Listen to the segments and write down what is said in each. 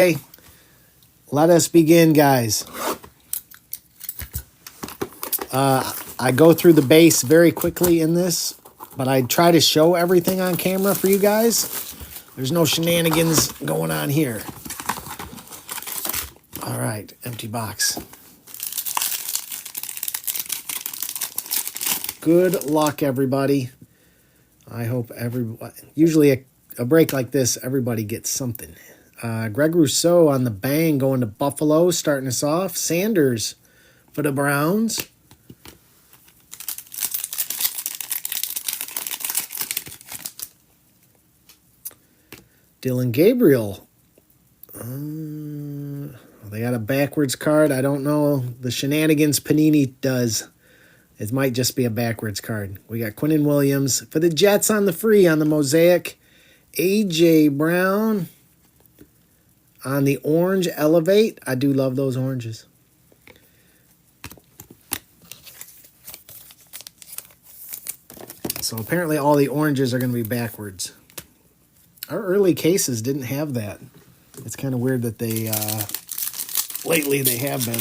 Okay, let us begin, guys. I go through the base very quickly in this, but I try to show everything on camera for you guys. There's no shenanigans going on here. All right, empty box. Good luck, everybody. I hope everybody... Usually a break like this, everybody gets something. Greg Rousseau on the bang going to Buffalo, starting us off. Sanders for the Browns. Dylan Gabriel. They got a backwards card. I don't know the shenanigans Panini does. It might just be a backwards card. We got Quinnen Williams for the Jets on the free on the Mosaic. A.J. Brown on the orange Elevate. I do love those oranges. So apparently all the oranges are going to be backwards. Our early cases didn't have that. It's kind of weird that they, lately they have been.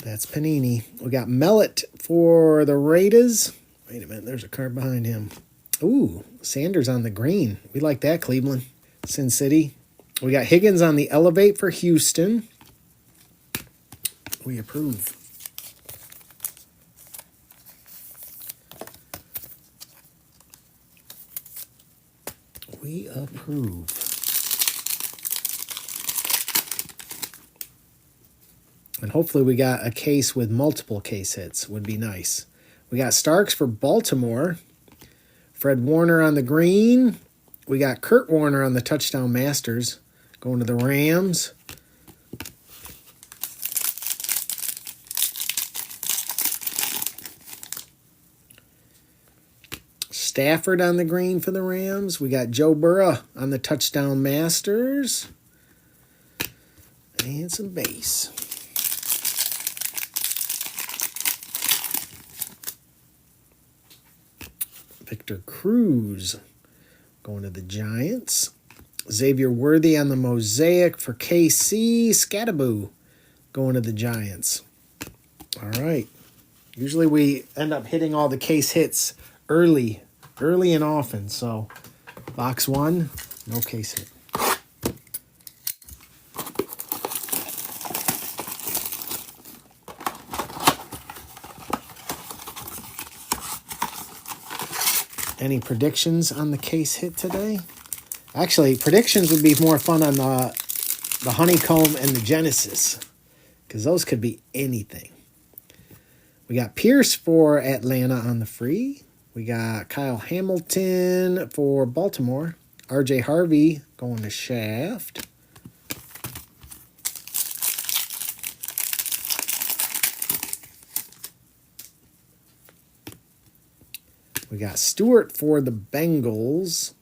That's Panini. We got Mellett for the Raiders. Wait a minute, there's a card behind him. Ooh, Sanders on the green. We like that, Cleveland. Sin City. We got Higgins on the Elevate for Houston. We approve. We approve. And hopefully we got a case with multiple case hits. Would be nice. We got Starks for Baltimore. Fred Warner on the green. We got Kurt Warner on the Touchdown Masters. Going to the Rams. Stafford on the green for the Rams. We got Joe Burrow on the Touchdown Masters. And some base. Victor Cruz going to the Giants. Xavier Worthy on the Mosaic for KC. Scattaboo going to the Giants. All right. Usually we end up hitting all the case hits early and often. So box one, no case hit. Any predictions on the case hit today? Actually, predictions would be more fun on the Honeycomb and the Genesis, because those could be anything. We got Pierce for Atlanta on the free. We got Kyle Hamilton for Baltimore. R.J. Harvey going to Shaft. We got Stewart for the Bengals.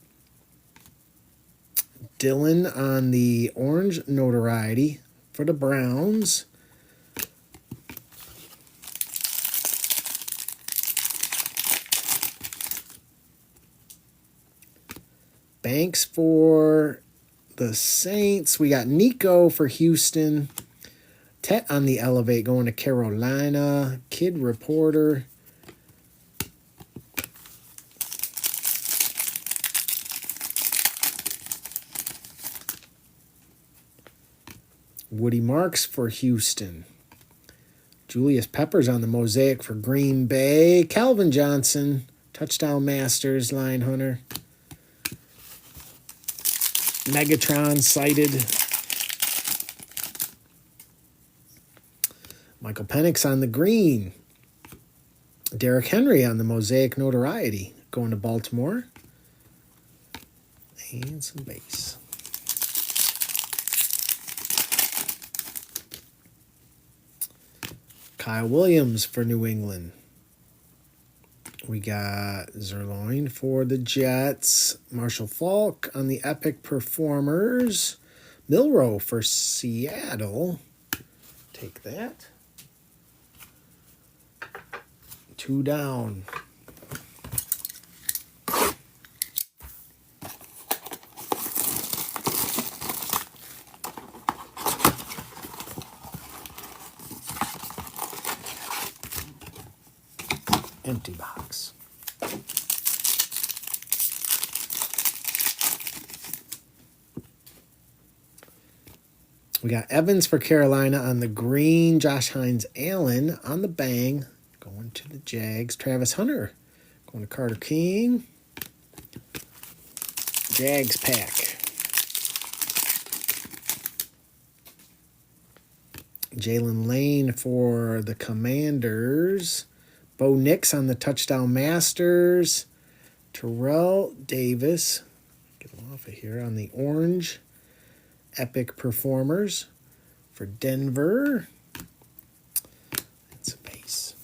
Dylan on the orange notoriety for the Browns. Banks for the Saints. We got Nico for Houston. Tet on the Elevate going to Carolina. Kid Reporter. Woody Marks for Houston. Julius Peppers on the Mosaic for Green Bay. Calvin Johnson, Touchdown Masters, Line Hunter. Megatron cited. Michael Penix on the green. Derrick Henry on the Mosaic notoriety going to Baltimore. And some base. Kyle Williams for New England. We got Zerloin for the Jets. Marshall Faulk on the Epic Performers. Milrow for Seattle. Take that. 2 down. Empty box. We got Evans for Carolina on the green. Josh Hines-Allen on the bang. Going to the Jags. Travis Hunter going to Carter King. Jags pack. Jalen Lane for the Commanders. Bo Nix on the touchdown Masters. Terrell Davis. Get him off of here on the orange. Epic Performers for Denver. That's a base.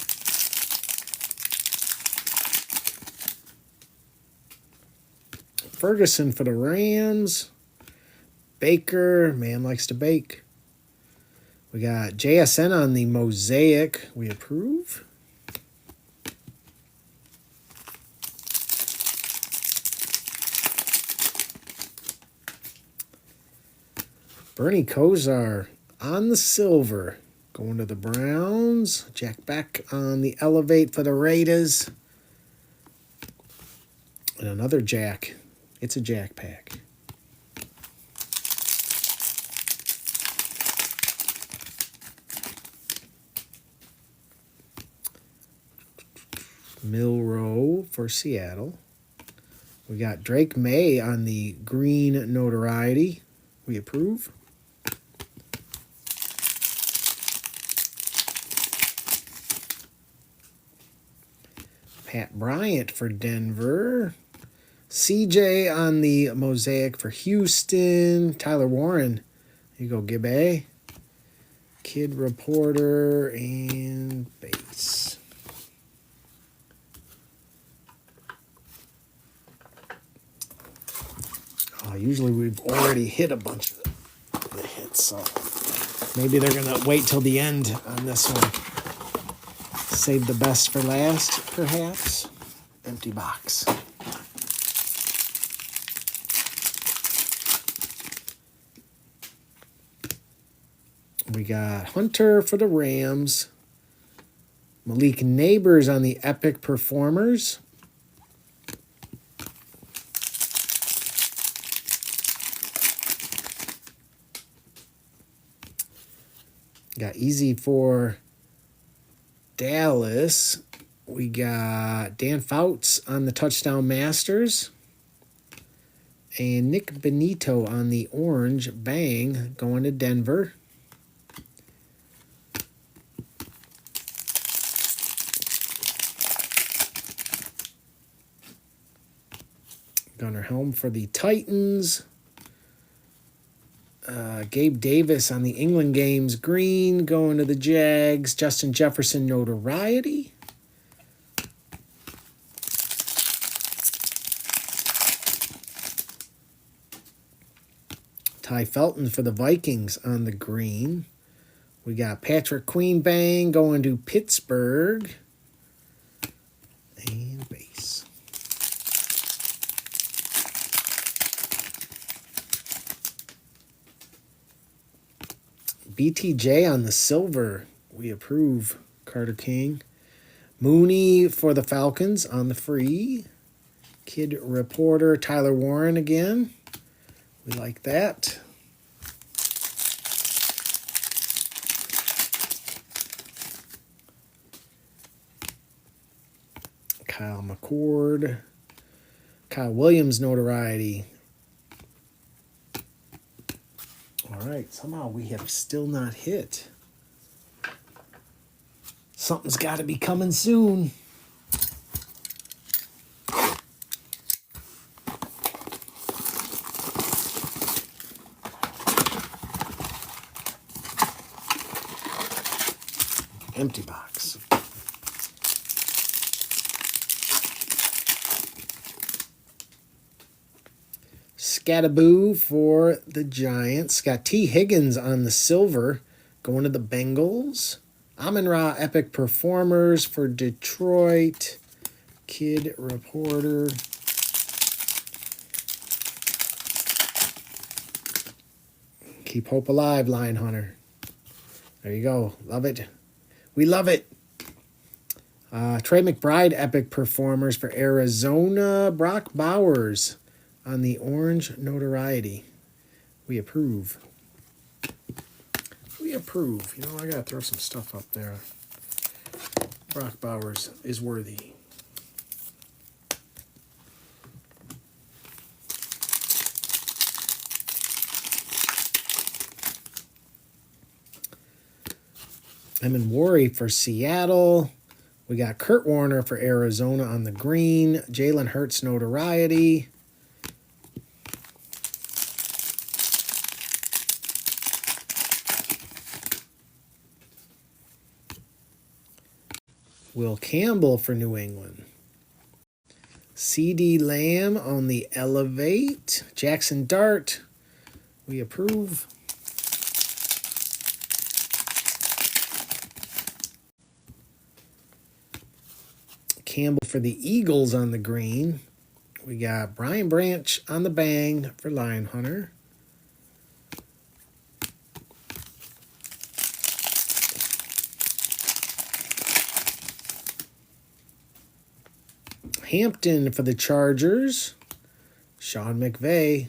Ferguson for the Rams. Baker, man likes to bake. We got JSN on the Mosaic. We approve. Bernie Kosar on the silver. Going to the Browns. Jack Beck on the elevate for the Raiders. And another Jack. It's a Jack pack. Milrow for Seattle. We got Drake May on the green notoriety. We approve. Pat Bryant for Denver. CJ on the Mosaic for Houston. Tyler Warren. Here you go, Gibby. Kid Reporter and base. Usually we've already hit a bunch of the hits, so maybe they're going to wait till the end on this one. Save the best for last, perhaps. Empty box. We got Hunter for the Rams. Malik Neighbors on the Epic Performers. Got Easy for Dallas. We got Dan Fouts on the Touchdown Masters. And Nick Benito on the orange. Bang. Going to Denver. Gunnar Helm for the Titans. Gabe Davis on the England games. Green going to the Jags. Justin Jefferson notoriety. Ty Felton for the Vikings on the green. We got Patrick Queen bang going to Pittsburgh. And base. BTJ on the silver. We approve. Carter King. Mooney for the Falcons on the free. Kid Reporter. Tyler Warren again. We like that. Kyle McCord. Kyle Williams notoriety. All right, somehow we have still not hit. Something's got to be coming soon. Empty box. Scattaboo for the Giants. Got T. Higgins on the silver. Going to the Bengals. Amon-Ra Epic Performers for Detroit. Kid Reporter. Keep hope alive, Lion Hunter. There you go. Love it. We love it. Trey McBride, Epic Performers for Arizona. Brock Bowers on the orange notoriety. We approve. We approve. You know, I got to throw some stuff up there. Brock Bowers is worthy. Emin Worry for Seattle. We got Kurt Warner for Arizona on the green. Jalen Hurts notoriety. Will Campbell for New England. CD Lamb on the Elevate. Jackson Dart. We approve. Campbell for the Eagles on the green. We got Brian Branch on the bang for Lion Hunter. Hampton for the Chargers. Sean McVay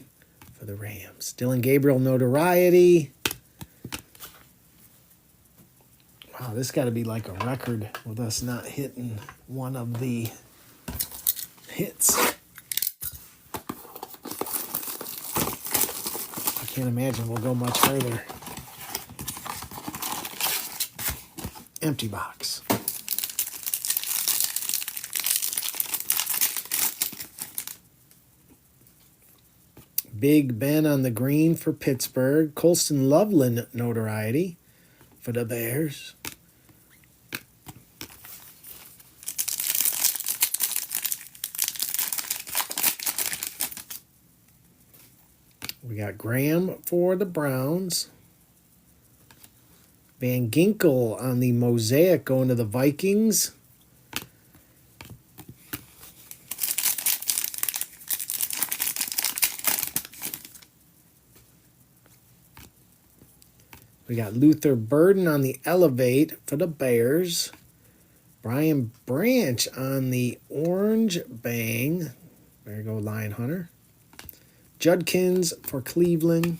for the Rams. Dylan Gabriel notoriety. Wow, this got to be like a record with us not hitting one of the hits. I can't imagine we'll go much further. Empty box. Big Ben on the green for Pittsburgh. Colston Loveland notoriety for the Bears. We got Graham for the Browns. Van Ginkel on the Mosaic going to the Vikings. We got Luther Burden on the Elevate for the Bears. Brian Branch on the Orange Bang. There you go, Lion Hunter. Judkins for Cleveland.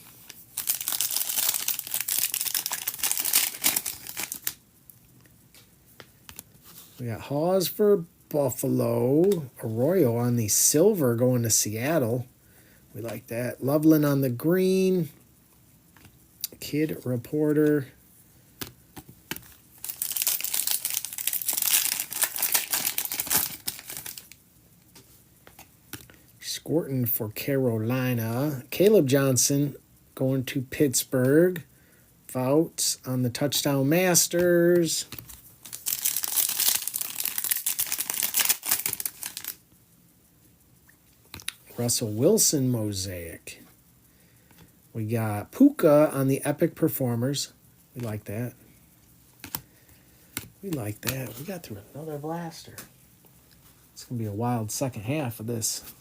We got Hawes for Buffalo. Arroyo on the silver going to Seattle. We like that. Loveland on the green. Kid Reporter. Scorton for Carolina. Caleb Johnson going to Pittsburgh. Fouts on the Touchdown Masters. Russell Wilson Mosaic. We got Puka on the Epic Performers. We like that. We like that. We got through another blaster. It's going to be a wild second half of this.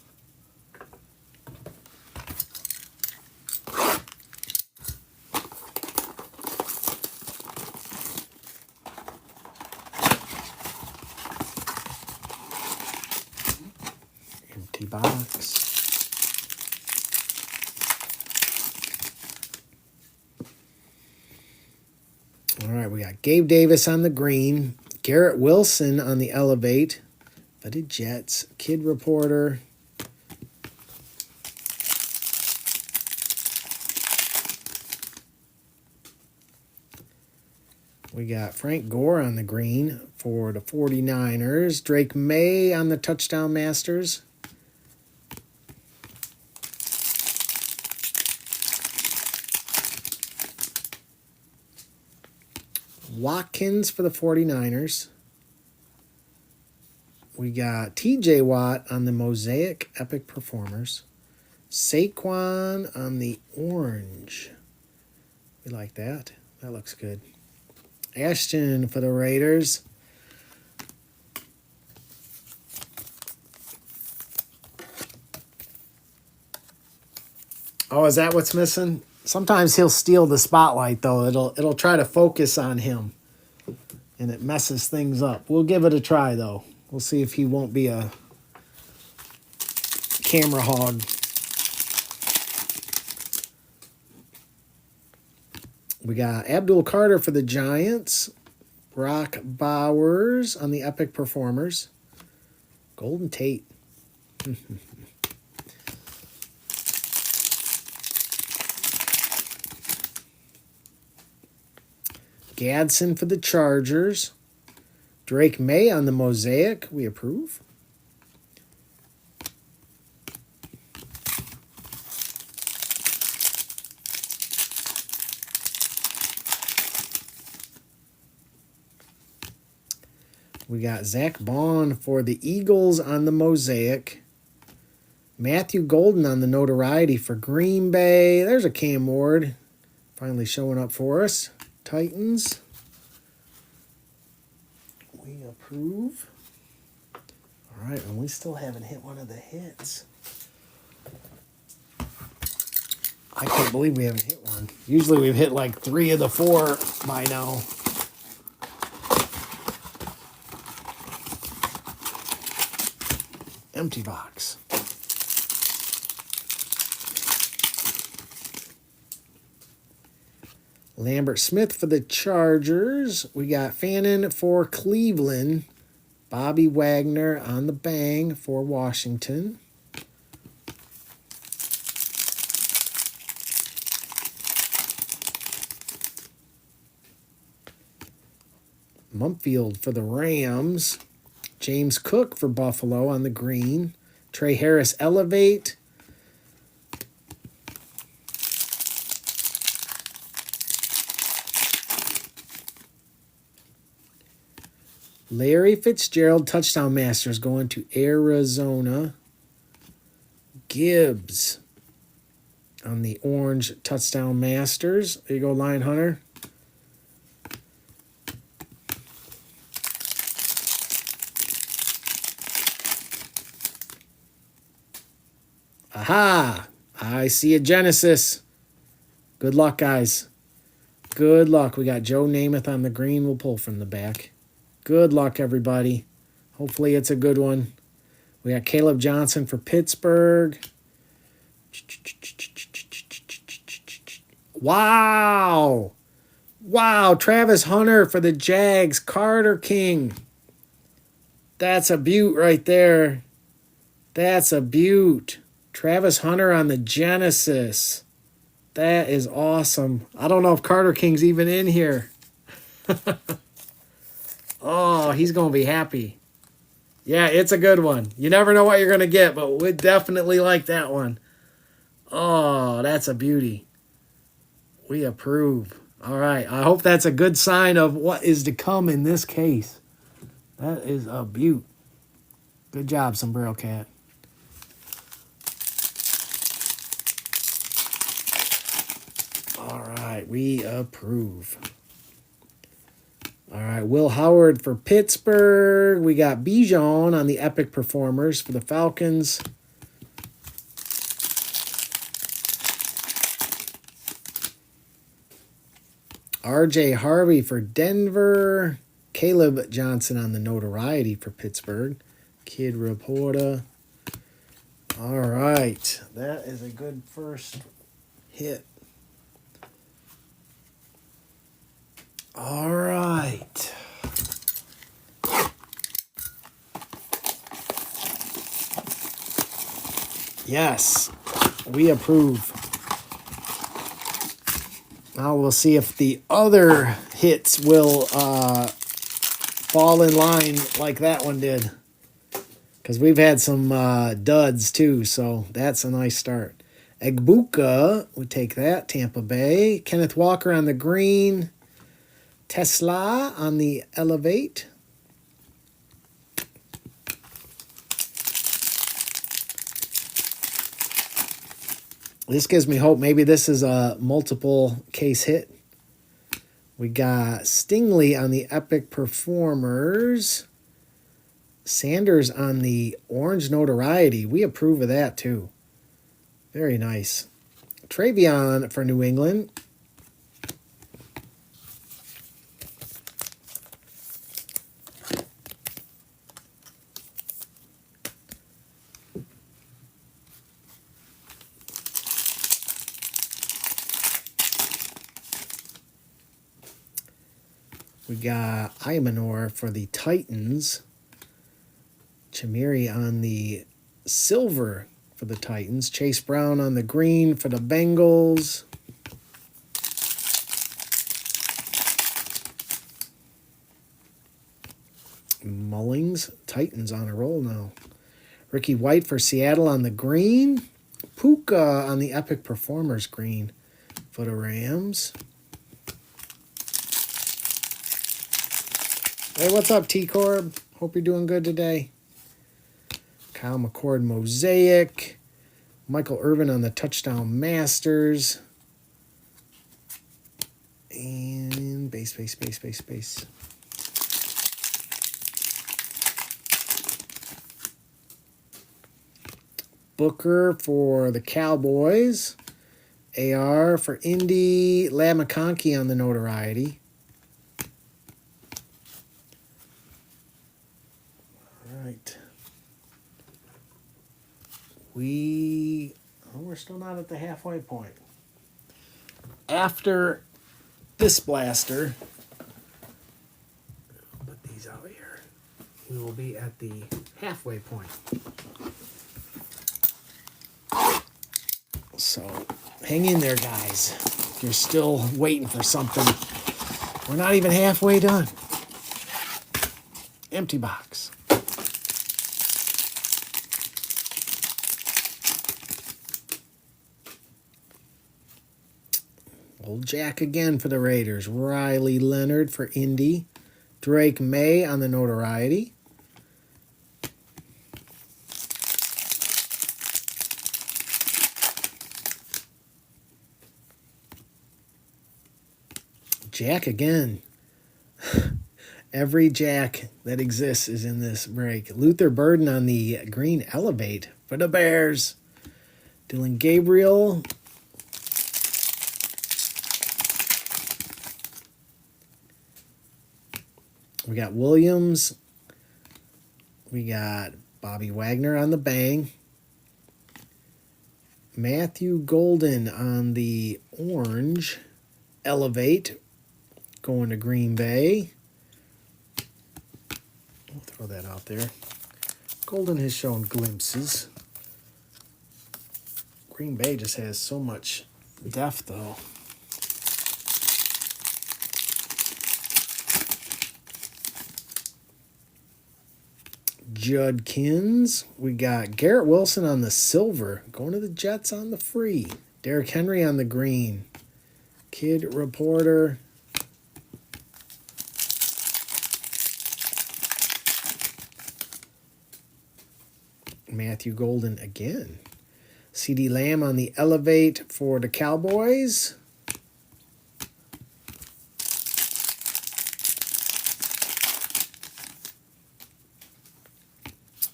Empty box. All right, we got Gabe Davis on the green, Garrett Wilson on the Elevate for the Jets, Kid Reporter. We got Frank Gore on the green for the 49ers, Drake May on the Touchdown Masters. Watkins for the 49ers. We got TJ Watt on the Mosaic Epic Performers. Saquon on the orange. We like that. That looks good. Ashton for the Raiders. Oh, is that what's missing? Sometimes he'll steal the spotlight, though. It'll try to focus on him. and it messes things up. We'll give it a try, though. We'll see if he won't be a camera hog. We got Abdul Carter for the Giants. Brock Bowers on the Epic Performers. Golden Tate. Gadsden for the Chargers. Drake May on the Mosaic. We approve. We got Zach Bond for the Eagles on the Mosaic. Matthew Golden on the Notoriety for Green Bay. There's a Cam Ward finally showing up for us. Titans. We approve. All right, and we still haven't hit one of the hits. I can't believe we haven't hit one. Usually we've hit like 3 of the 4 by now. Empty box. Lambert Smith for the Chargers. We got Fannin for Cleveland. Bobby Wagner on the bang for Washington. Mumfield for the Rams. James Cook for Buffalo on the green. Trey Harris Elevate. Larry Fitzgerald Touchdown Masters going to Arizona. Gibbs on the orange Touchdown Masters. There you go, Lion Hunter. Aha! I see a Genesis. Good luck, guys. Good luck. We got Joe Namath on the green. We'll pull from the back. Good luck, everybody. Hopefully it's a good one. We got Caleb Johnson for Pittsburgh. Wow! Wow, Travis Hunter for the Jags. Carter King. That's a beaut right there. That's a beaut. Travis Hunter on the Genesis. That is awesome. I don't know if Carter King's even in here. Oh, he's going to be happy. Yeah, it's a good one. You never know what you're going to get, but we'd definitely like that one. Oh, that's a beauty. We approve. All right. I hope that's a good sign of what is to come in this case. That is a beaut. Good job, Sombrero Cat. All right, we approve. All right, Will Howard for Pittsburgh. We got Bijan on the Epic Performers for the Falcons. RJ Harvey for Denver. Caleb Johnson on the Notoriety for Pittsburgh. Kid Reporter. All right, that is a good first hit. All right. Yes, we approve. Now we'll see if the other hits will fall in line like that one did. Because we've had some duds too, so that's a nice start. Egbuka, we take that. Tampa Bay. Kenneth Walker on the green. Tesla on the Elevate. This gives me hope. Maybe this is a multiple case hit. We got Stingley on the Epic Performers. Sanders on the Orange Notoriety. We approve of that too. Very nice. Travion for New England. We got Imanor for the Titans. Chamiri on the silver for the Titans. Chase Brown on the green for the Bengals. Mullings, Titans on a roll now. Ricky White for Seattle on the green. Puka on the Epic Performers green for the Rams. Hey, what's up, T-Corb? Hope you're doing good today. Kyle McCord Mosaic. Michael Irvin on the Touchdown Masters. And base. Booker for the Cowboys. AR for Indy. Lab McConkey on the notoriety. All right. We're still not at the halfway point. After this blaster, I'll put these out here. We will be at the halfway point. So hang in there, guys. If you're still waiting for something, we're not even halfway done. Empty box. Old Jack again for the Raiders. Riley Leonard for Indy. Drake May on the notoriety. Jack again. Every Jack that exists is in this break. Luther Burden on the green Elevate for the Bears. Dylan Gabriel. We got Williams. We got Bobby Wagner on the bang. Matthew Golden on the orange Elevate going to Green Bay. I'll throw that out there. Golden has shown glimpses. Green Bay just has so much depth, though. Judkins. We got Garrett Wilson on the silver. Going to the Jets on the free. Derrick Henry on the green. Kid Reporter. Matthew Golden again. CeeDee Lamb on the Elevate for the Cowboys.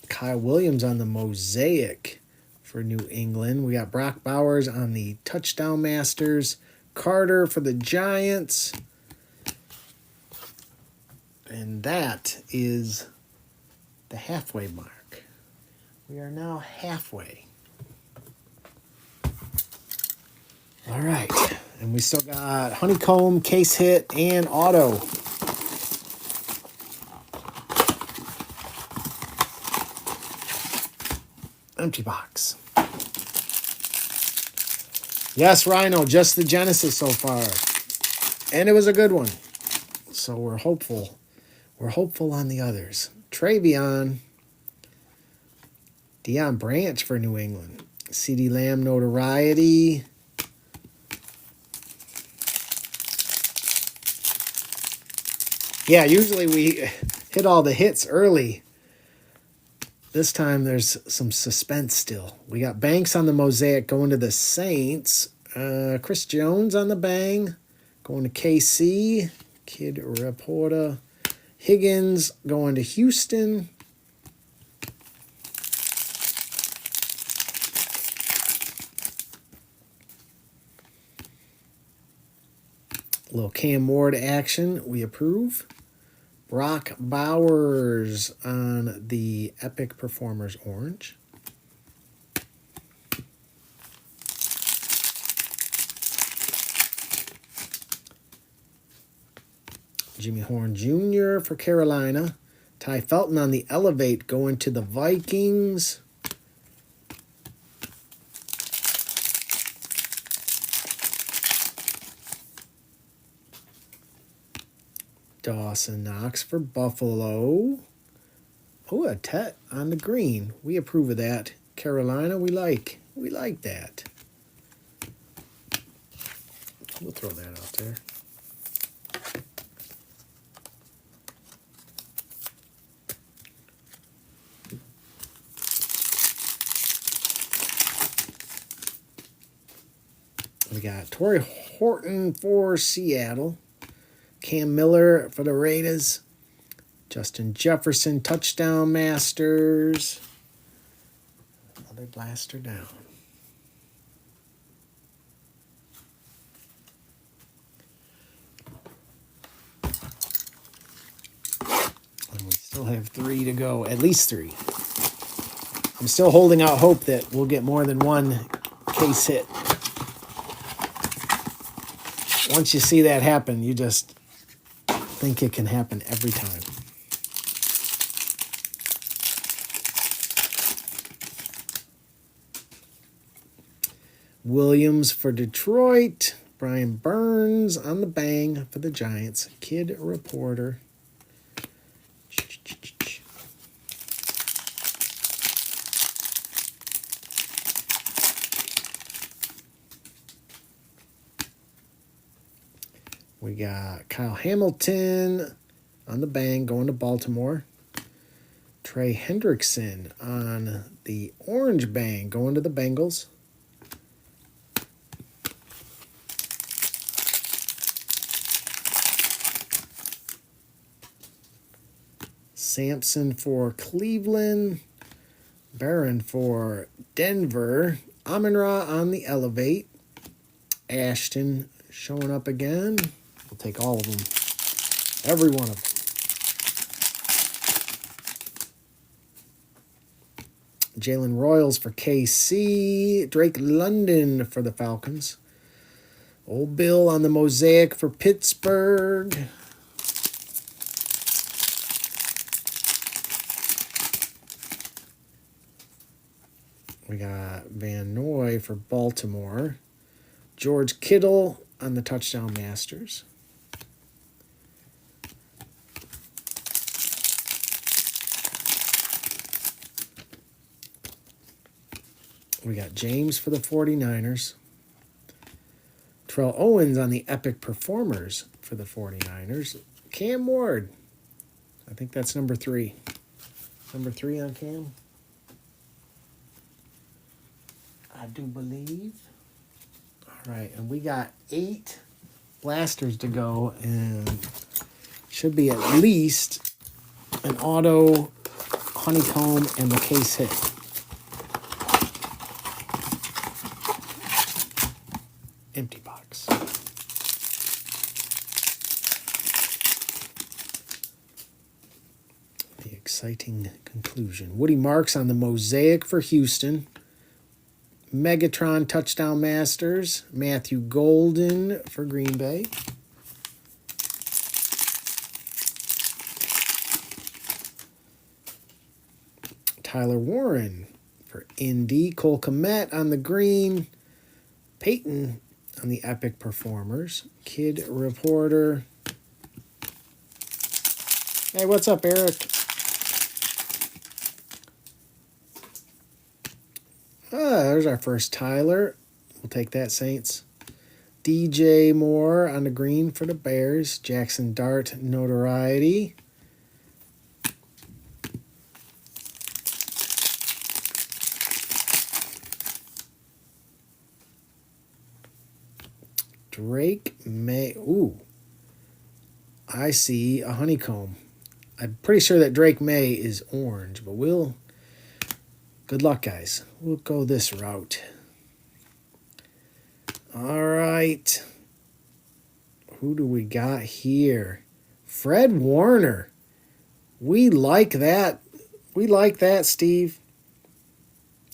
Kyle Williams on the Mosaic for New England. We got Brock Bowers on the Touchdown Masters. Carter for the Giants. And that is the halfway mark. We are now halfway. All right. And we still got Honeycomb, Case Hit, and Auto. Empty box. Yes, Rhino, just the Genesis so far. And it was a good one. So we're hopeful. We're hopeful on the others. Travion. Deion Branch for New England. CeeDee Lamb notoriety. Yeah, usually we hit all the hits early. This time there's some suspense still. We got Banks on the Mosaic going to the Saints. Chris Jones on the bang going to KC. Kid Reporter. Higgins going to Houston. A little Cam Ward action. We approve. Brock Bowers on the Epic Performers orange. Jimmy Horn Jr. for Carolina. Ty Felton on the Elevate going to the Vikings. Dawson Knox for Buffalo. Oh, a Tet on the green. We approve of that. Carolina, we like that. We'll throw that out there. We got Torrey Horton for Seattle. Cam Miller for the Raiders. Justin Jefferson, touchdown masters. Another blaster down. And we still have 3 to go, at least 3. I'm still holding out hope that we'll get more than one case hit. Once you see that happen, you just think it can happen every time. Williams for Detroit. Brian Burns on the bang for the Giants. Kid Reporter. We got Kyle Hamilton on the bang going to Baltimore. Trey Hendrickson on the orange bang going to the Bengals. Sampson for Cleveland. Barron for Denver. Amon-Ra on the Elevate. Ashton showing up again. We'll take all of them. Every one of them. Jalen Royals for KC. Drake London for the Falcons. Old Bill on the Mosaic for Pittsburgh. We got Van Noy for Baltimore. George Kittle on the touchdown masters. We got James for the 49ers. Terrell Owens on the Epic Performers for the 49ers. Cam Ward. I think that's number 3. Number 3 on Cam. I do believe. All right, and we got 8 blasters to go, and should be at least an auto, honeycomb, and the case hit. Empty box. The exciting conclusion. Woody Marks on the Mosaic for Houston. Megatron touchdown masters. Matthew Golden for Green Bay. Tyler Warren for Indy. Cole Kmet on the green. Peyton on the Epic Performers. Kid Reporter. Hey, what's up, Eric? There's our first Tyler. We'll take that, Saints. DJ Moore on the green for the Bears. Jackson Dart notoriety. Drake May. Ooh. I see a honeycomb. I'm pretty sure that Drake May is orange, but we'll... Good luck, guys. We'll go this route. All right. Who do we got here? Fred Warner. We like that. We like that, Steve.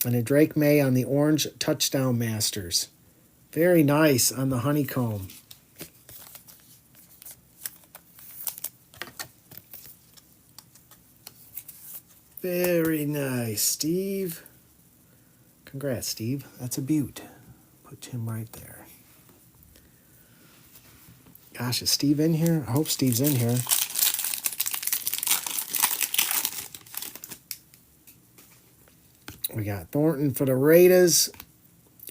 And a Drake May on the orange touchdown masters. Very nice on the honeycomb. Very nice, Steve. Congrats, Steve. That's a beaut. Put him right there. Gosh, is Steve in here? I hope Steve's in here. We got Thornton for the Raiders.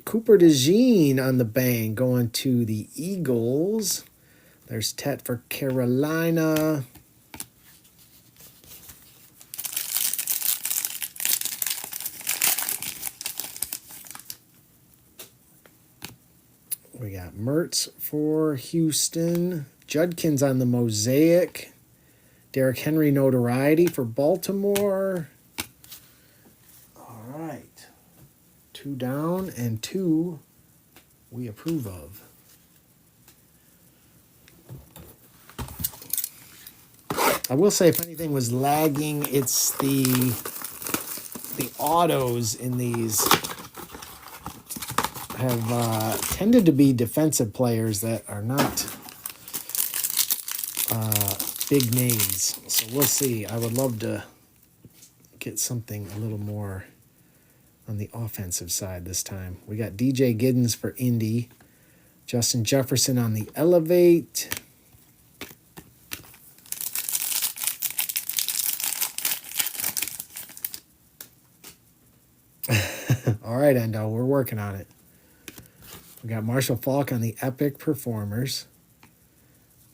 Cooper DeJean on the bang going to the Eagles. There's Tet for Carolina. We got Mertz for Houston. Judkins on the Mosaic. Derrick Henry notoriety for Baltimore. All right. 2 down and 2 we approve of. I will say if anything was lagging, it's the autos in these have tended to be defensive players that are not big names. So we'll see. I would love to get something a little more on the offensive side this time. We got DJ Giddens for Indy. Justin Jefferson on the Elevate. All right, Endo, we're working on it. We got Marshall Faulk on the Epic Performers.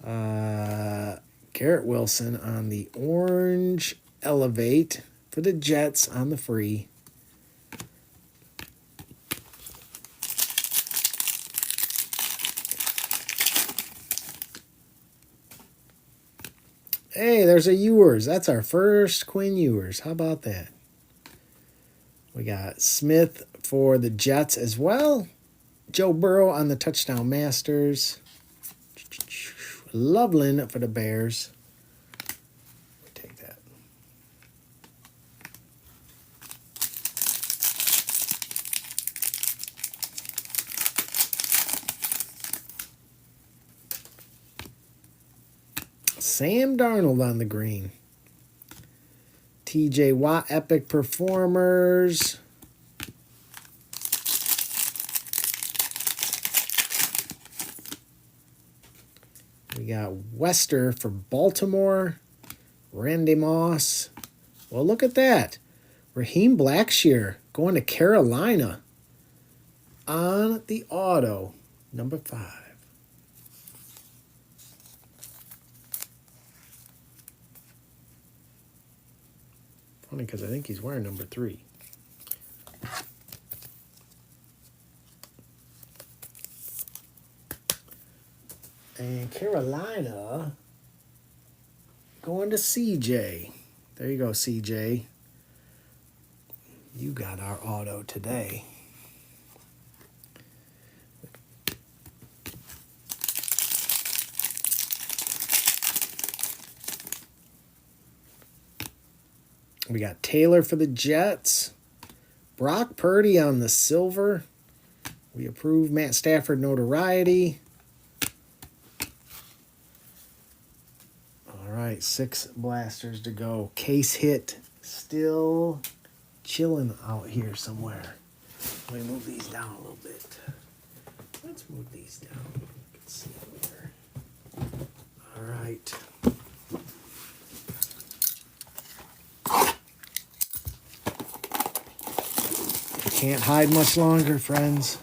Garrett Wilson on the Orange Elevate for the Jets on the free. Hey, there's a Ewers. That's our first Quinn Ewers. How about that? We got Smith for the Jets as well. Joe Burrow on the Touchdown Masters. Loveland for the Bears. We take that. Sam Darnold on the green. TJ Watt Epic Performers. We got Wester for Baltimore. Randy Moss. Well, look at that. Raheem Blackshear going to Carolina on the auto, number 5. Funny because I think he's wearing number 3. And Carolina going to CJ. There you go, CJ. You got our auto today. We got Taylor for the Jets. Brock Purdy on the silver. We approve. Matt Stafford notoriety. All right, 6 blasters to go. Case hit still chilling out here somewhere. Let me move these down a little bit. Let's move these down. You can see here. All right. Can't hide much longer, friends.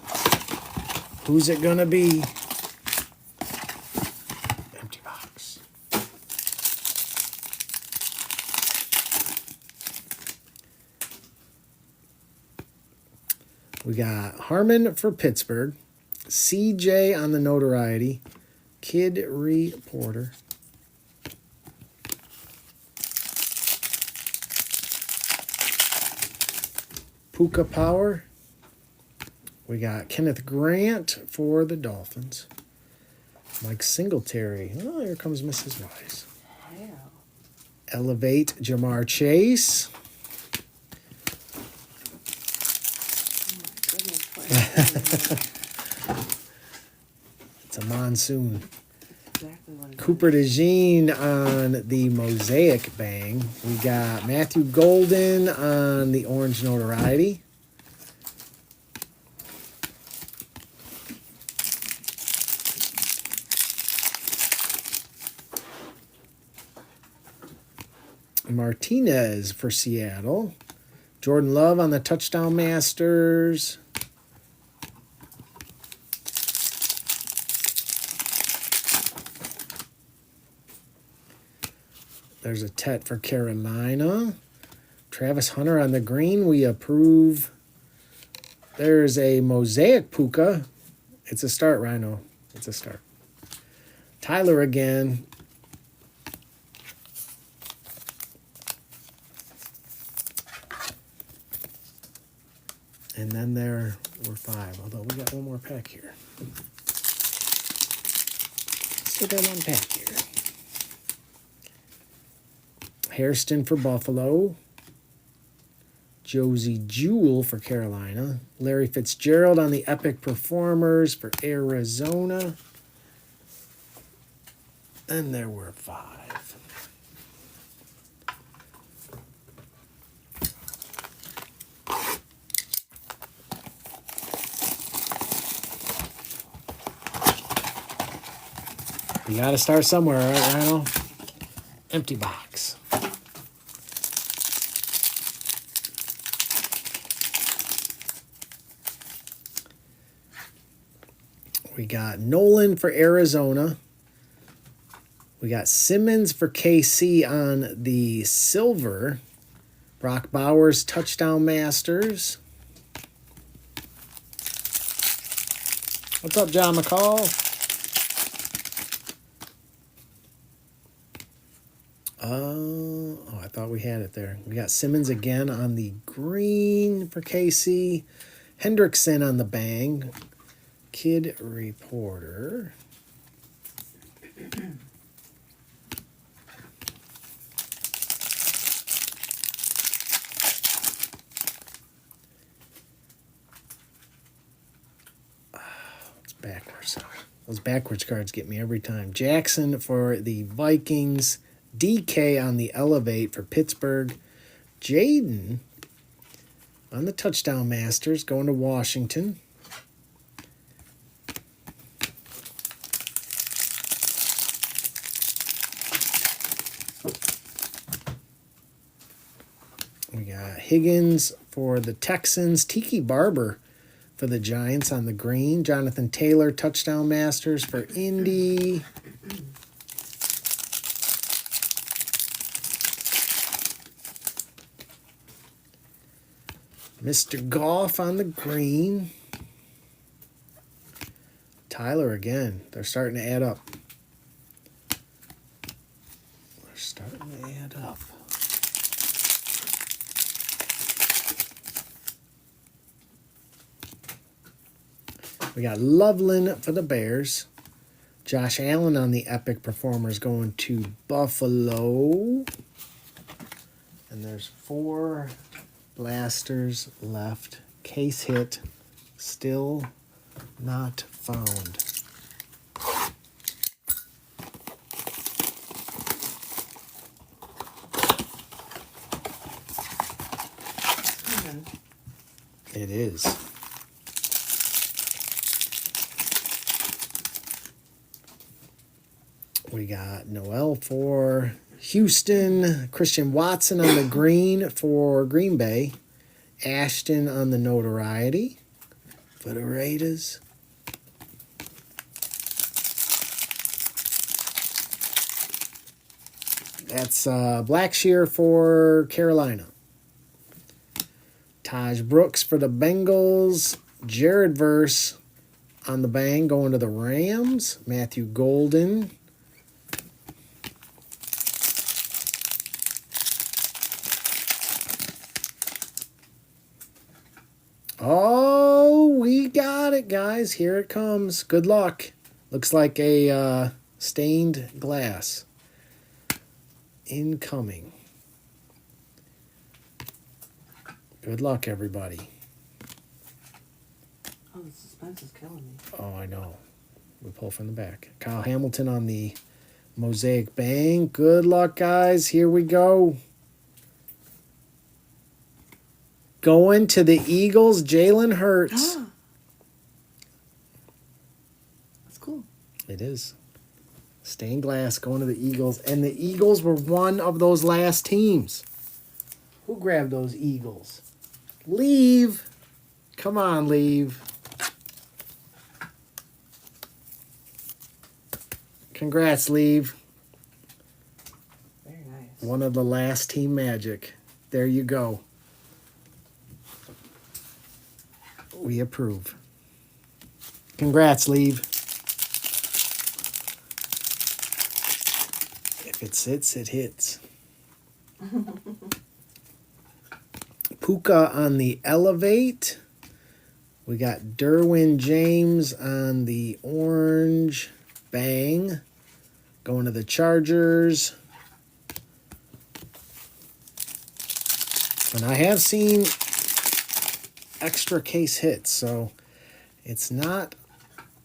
Who's it gonna be? Empty box. We got Harmon for Pittsburgh. CJ on the notoriety. Kid Reporter. Puka Power. We got Kenneth Grant for the Dolphins. Mike Singletary. Oh, here comes Mrs. Wise. Yeah. Elevate Jamar Chase. Oh my goodness. It's a monsoon. exactly what it Cooper is. DeJean on the Mosaic bang. We got Matthew Golden on the Orange Notoriety. Martinez for Seattle. Jordan Love on the Touchdown Masters. There's a Tet for Carolina. Travis Hunter on the green. We approve. There's a Mosaic Puka. It's a start, Rhino. It's a start. Tyler again. And then there were 5, although we got one more pack here. Still got one pack here. Hairston for Buffalo. Josie Jewell for Carolina. Larry Fitzgerald on the Epic Performers for Arizona. And there were 5. We got to start somewhere, right, Rhino? Empty box. We got Nolan for Arizona. We got Simmons for KC on the silver. Brock Bowers, Touchdown Masters. What's up, John McCall? I thought we had it there. We got Simmons again on the green for KC. Hendrickson on the bang. Kid Reporter. It's backwards. Those backwards cards get me every time. Jackson for the Vikings. DK on the Elevate for Pittsburgh. Jaden on the Touchdown Masters going to Washington. We got Higgins for the Texans. Tiki Barber for the Giants on the green. Jonathan Taylor, Touchdown Masters for Indy. Mr. Goff on the green. Tyler again. They're starting to add up. They're starting to add up. We got Loveland for the Bears. Josh Allen on the Epic Performers going to Buffalo. And there's 4 blasters left. Case hit. Still not found. It is. We got Noel for Houston. Christian Watson on the green for Green Bay. Ashton on the Notoriety for the Raiders. That's Blackshear for Carolina. Taj Brooks for the Bengals. Jared Verse on the bang going to the Rams. Matthew Golden. Oh, we got it, guys. Here it comes. Good luck. Looks like a stained glass. Incoming. Good luck, everybody. Oh, the suspense is killing me. Oh, I know. We pull from the back. Kyle Hamilton on the Mosaic Bang. Good luck, guys. Here we go. Going to the Eagles, Jalen Hurts. That's cool. It is. Stained glass going to the Eagles. And the Eagles were one of those last teams. Who grabbed those Eagles? Leave. Come on, leave. Congrats, leave. Very nice. One of the last team magic. There you go. We approve. Congrats, leave. If it sits, it hits. Puka on the Elevate. We got Derwin James on the Orange Bang. Going to the Chargers. And I have seen extra case hits, so it's not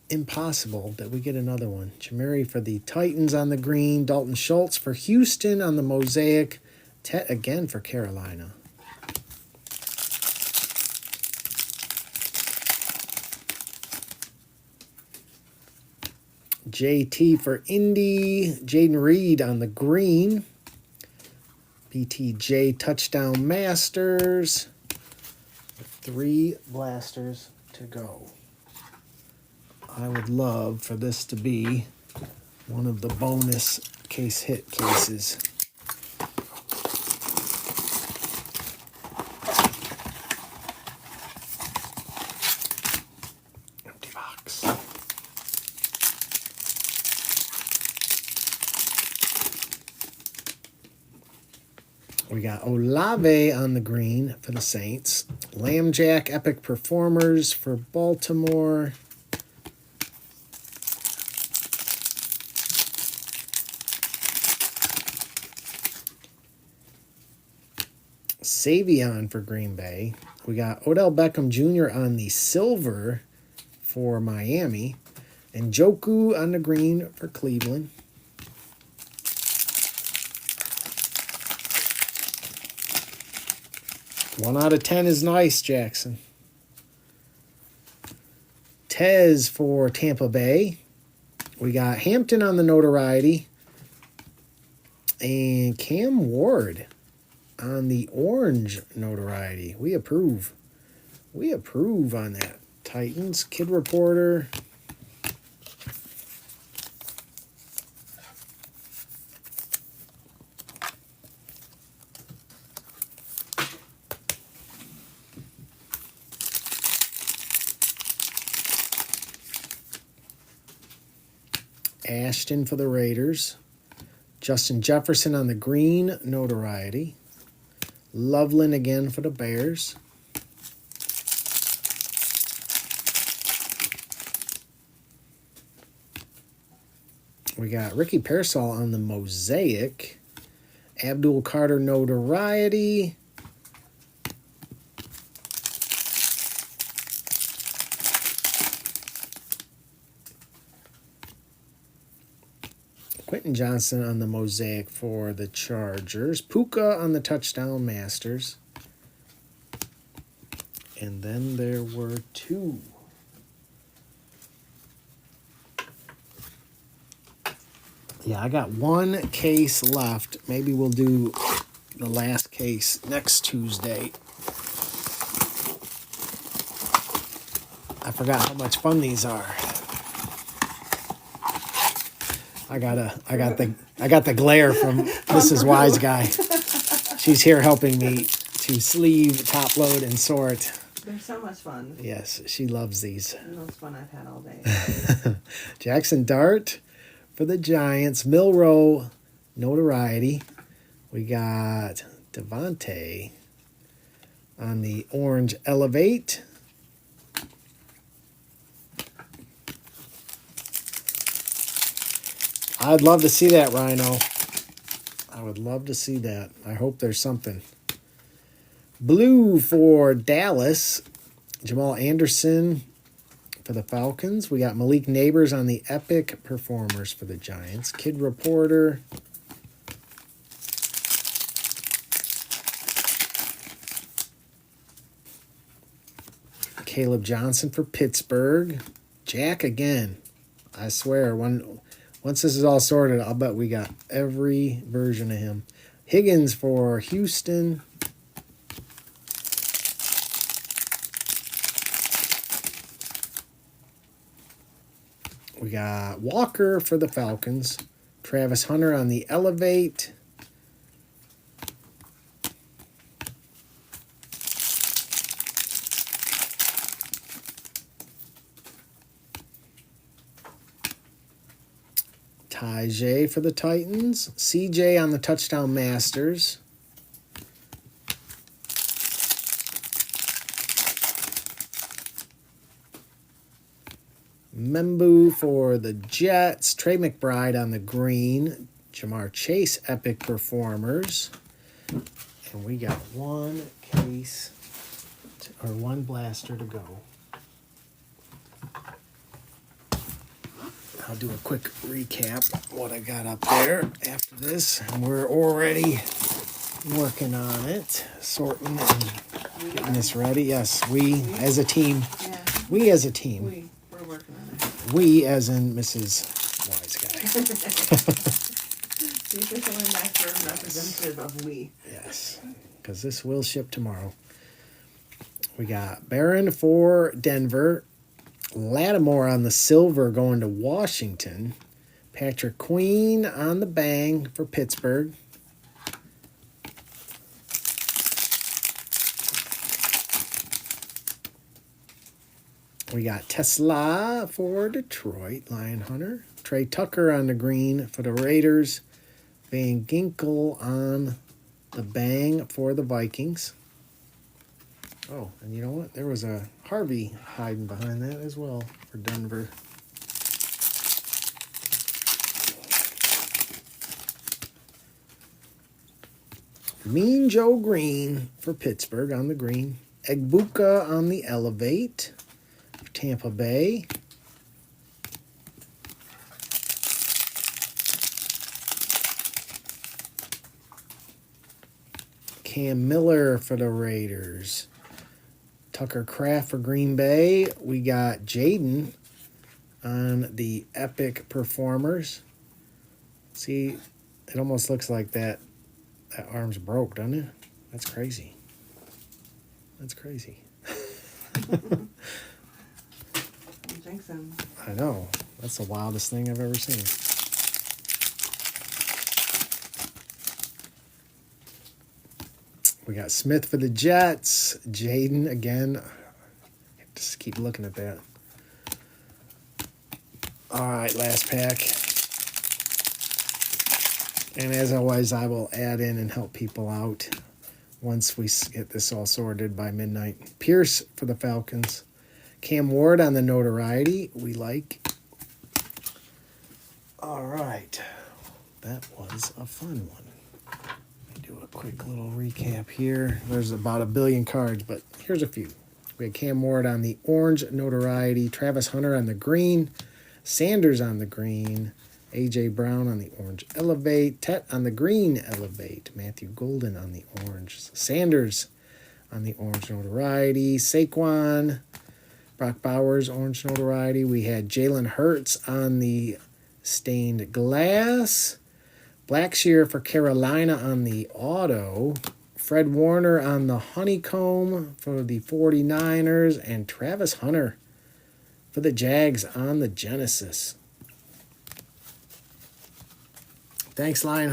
impossible that we get another one. Chamari for the Titans on the green. Dalton Schultz for Houston on the Mosaic. Tet again for Carolina. JT for Indy. Jaden Reed on the green. BTJ Touchdown Masters. 3 blasters to go. I would love for this to be one of the bonus case hit cases. Empty box. We got Olave on the green for the Saints. Lambjack Epic Performers for Baltimore. Savion for Green Bay. We got Odell Beckham Jr. on the silver for Miami. And Njoku on the green for Cleveland. One out of 10 is nice, Jackson. Tez for Tampa Bay. We got Hampton on the notoriety. And Cam Ward on the orange notoriety. We approve. We approve on that. Titans, Kid Reporter. Ashton for the Raiders. Justin Jefferson on the green notoriety. Loveland again for the Bears. We got Ricky Pearsall on the Mosaic. Abdul Carter notoriety. Quentin Johnson on the Mosaic for the Chargers. Puka on the Touchdown Masters. And then there were 2. Yeah, I got 1 case left. Maybe we'll do the last case next Tuesday. I forgot how much fun these are. I got the glare from Mrs. Wise Guy. She's here helping me to sleeve, top load, and sort. They're so much fun. Yes, she loves these. The most fun I've had all day. Jackson Dart for the Giants. Milrow notoriety. We got Devontae on the orange Elevate. I'd love to see that, Rhino. I would love to see that. I hope there's something. Blue for Dallas. Jamal Anderson. for the Falcons. We got Malik Neighbors on the Epic Performers for the Giants. Kid Reporter. Caleb Johnson for Pittsburgh. Jack again. I swear, once this is all sorted, I'll bet we got every version of him. Higgins for Houston. We got Walker for the Falcons. Travis Hunter on the Elevate. Tajay for the Titans. CJ on the Touchdown Masters. Membu for the Jets. Trey McBride on the green. Jamar Chase Epic Performers. And we got one case or one blaster to go. I'll do a quick recap of what I got up there after this. And we're already working on it, sorting and getting this ready. Yes, we as a team. Yeah. We as a team. We're working on it. We as in Mrs. Wise Guy. The official and master representative of we. Yes, because this will ship tomorrow. We got Barron for Denver. Lattimore on the silver going to Washington. Patrick Queen on the bang for Pittsburgh. We got Tesla for Detroit, Lion Hunter. Trey Tucker on the green for the Raiders. Van Ginkel on the bang for the Vikings. Oh, and you know what? There was a Harvey hiding behind that as well for Denver. Mean Joe Green for Pittsburgh on the green. Egbuka on the Elevate for Tampa Bay. Cam Miller for the Raiders. Tucker Kraft for Green Bay. We got Jaden on the Epic Performers. See, it almost looks like that arm's broke, doesn't it? That's crazy. That's crazy. I'm jinxing. I know. That's the wildest thing I've ever seen. We got Smith for the Jets. Jaden again. Just keep looking at that. All right, last pack. And as always, I will add in and help people out once we get this all sorted by midnight. Pierce for the Falcons. Cam Ward on the notoriety. We like. All right. That was a fun one. Do a quick little recap here. There's about a billion cards, but here's a few. We had Cam Ward on the orange notoriety, Travis Hunter on the green, Sanders on the green, A.J. Brown on the orange elevate, Tet on the green elevate, Matthew Golden on the orange, Sanders on the orange notoriety, Saquon, Brock Bowers orange notoriety. We had Jalen Hurts on the stained glass, Blackshear for Carolina on the auto. Fred Warner on the honeycomb for the 49ers. And Travis Hunter for the Jags on the Genesis. Thanks, Lion.